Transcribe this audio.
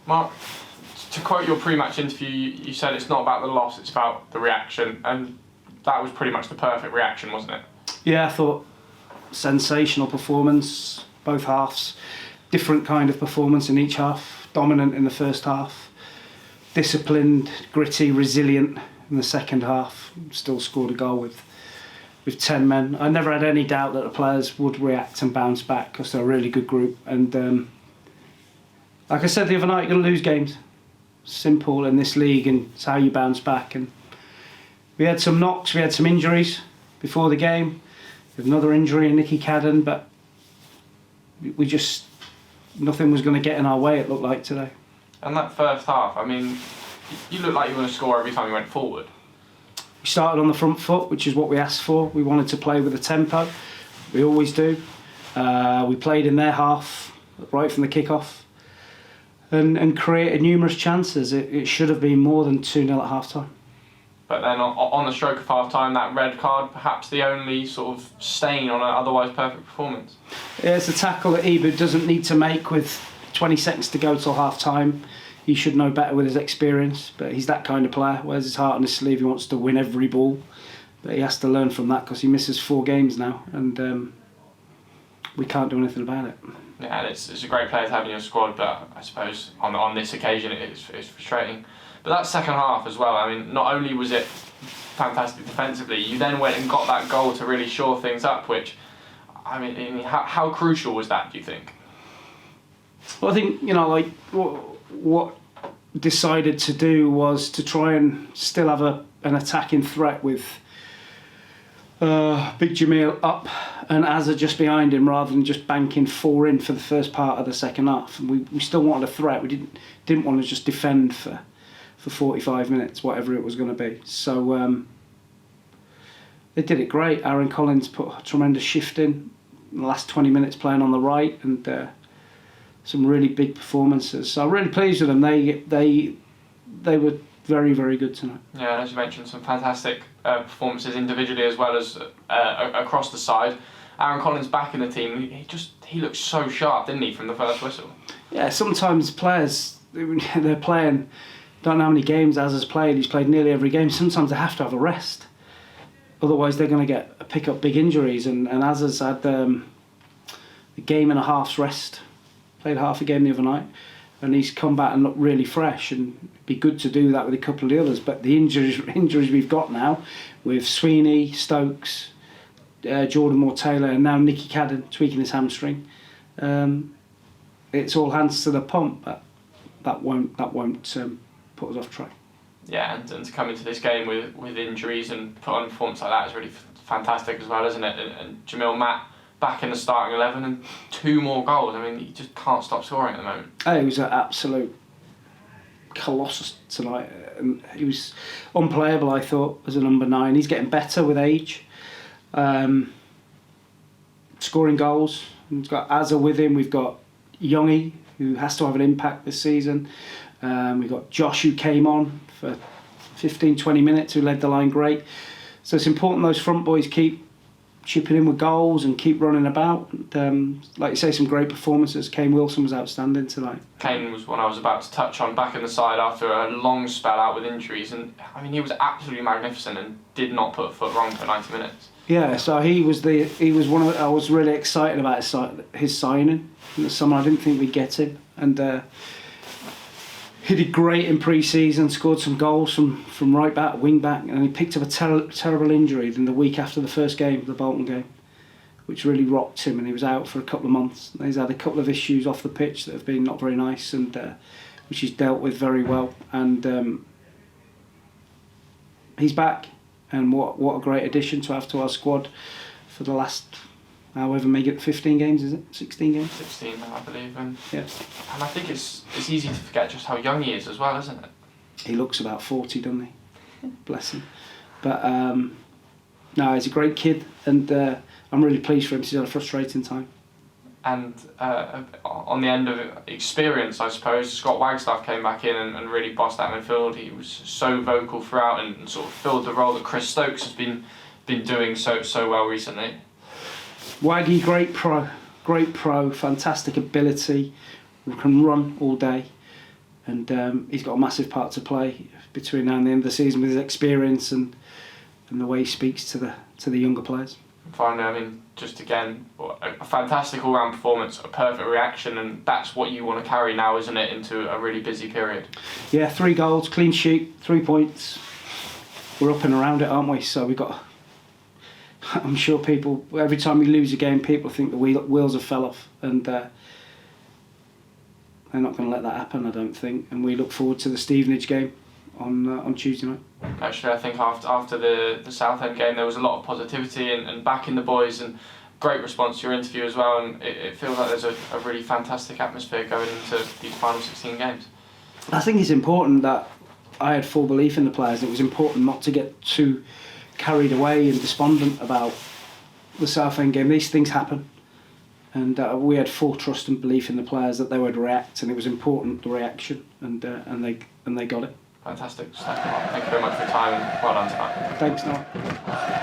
Mark, to quote your pre-match interview, you said it's not about the loss, it's about the reaction, and that was pretty much the perfect reaction, wasn't it? Yeah, I thought sensational performance, both halves. Different kind of performance in each half. Dominant in the first half, disciplined, gritty, resilient in the second half. Still scored a goal with 10 men. I never had any doubt that the players would react and bounce back because they're a really good group. And like I said the other night, you're going to lose games. Simple in this league, and it's how you bounce back. And we had some knocks, we had some injuries before the game. We had another injury in Nicky Cadden, but we just, nothing was going to get in our way, it looked like today. And that first half, I mean, you looked like you were going to score every time you went forward. We started on the front foot, which is what we asked for. We wanted to play with a tempo. We always do. We played in their half right from the kick-off and created numerous chances. It should have been more than 2-0 at half-time. But then on the stroke of half-time, that red card, perhaps the only sort of stain on an otherwise perfect performance. Yeah, it's a tackle that Ebu doesn't need to make with 20 seconds to go till half-time. He should know better with his experience, but he's that kind of player. Wears his heart on his sleeve. He wants to win every ball, but he has to learn from that because he misses 4 games now, and we can't do anything about it. Yeah, and it's a great player to have in your squad, but I suppose on this occasion it's frustrating. But that second half as well, I mean, not only was it fantastic defensively, you then went and got that goal to really shore things up, which, I mean, how crucial was that, do you think? Well, I think, like, what decided to do was to try and still have an attacking threat with Big Jamil up and Azza just behind him, rather than just banking 4 in for the first part of the second half. And we still wanted a threat. We didn't want to just defend for 45 minutes, whatever it was going to be. So they did it great. Aaron Collins put a tremendous shift in the last 20 minutes playing on the right, and some really big performances. So I'm really pleased with them. They were very, very good tonight. Yeah, and as you mentioned, some fantastic performances individually as well as across the side. Aaron Collins back in the team, he looked so sharp, didn't he, from the first whistle? Yeah, sometimes players, they're playing, don't know how many games Azza's played, he's played nearly every game. Sometimes they have to have a rest. Otherwise they're going to pick up big injuries, and Azza's had a game and a half's rest. Played half a game the other night, and he's come back and looked really fresh, and it'd be good to do that with a couple of the others. But the injuries we've got now, with Sweeney, Stokes, Jordan Moore-Taylor, and now Nicky Cadden tweaking his hamstring, it's all hands to the pump, but that won't put us off track. Yeah, and to come into this game with injuries and put on a performance like that is really fantastic as well, isn't it? And Jamil Matt back in the starting 11 and 2 more goals. I mean, he just can't stop scoring at the moment. He was an absolute colossus tonight. He was unplayable, I thought, as a number 9. He's getting better with age. Scoring goals. We've got Azza with him. We've got Youngie, who has to have an impact this season. We've got Josh, who came on for 15-20 minutes, who led the line great. So it's important those front boys keep chipping in with goals and keep running about. Like you say, some great performances. Kane Wilson was outstanding tonight. Kane was one I was about to touch on, back in the side after a long spell out with injuries, and I mean, he was absolutely magnificent and did not put a foot wrong for 90 minutes. Yeah, so he was one of I was really excited about his signing in the summer. I didn't think we'd get him, and he did great in pre-season, scored some goals from right back, wing back, and he picked up a terrible injury in the week after the first game, the Bolton game, which really rocked him, and he was out for a couple of months. And he's had a couple of issues off the pitch that have been not very nice, and which he's dealt with very well. And he's back, and what a great addition to have to our squad for the last, however, make it 15 games, is it? 16 games? 16 now, I believe. And yeah. And I think it's easy to forget just how young he is as well, isn't it? He looks about 40, doesn't he? Bless him. But no, he's a great kid, and I'm really pleased for him. He's had a frustrating time. And on the end of experience, I suppose, Scott Wagstaff came back in and really bossed that midfield. He was so vocal throughout and sort of filled the role that Chris Stokes has been doing so well recently. Waggy, great pro, fantastic ability, can run all day. and he's got a massive part to play between now and the end of the season with his experience and the way he speaks to the younger players. Finally, I mean, just again, a fantastic all-round performance, a perfect reaction, and that's what you want to carry now, isn't it, into a really busy period? Yeah, 3 goals, clean sheet, 3 points. We're up and around it, aren't we? So we've got. I'm sure people, every time we lose a game, people think the wheels have fell off, and they're not going to let that happen, I don't think. And we look forward to the Stevenage game on Tuesday night. Actually, I think after the Southend game, there was a lot of positivity and backing the boys, and great response to your interview as well. And it feels like there's a really fantastic atmosphere going into these final 16 games. I think it's important that I had full belief in the players. It was important not to get too carried away and despondent about the Southend game. These things happen, and we had full trust and belief in the players that they would react, and it was important, the reaction, and they got it. Fantastic. Thank you very much for your time, and well done tonight. Thanks, Noel.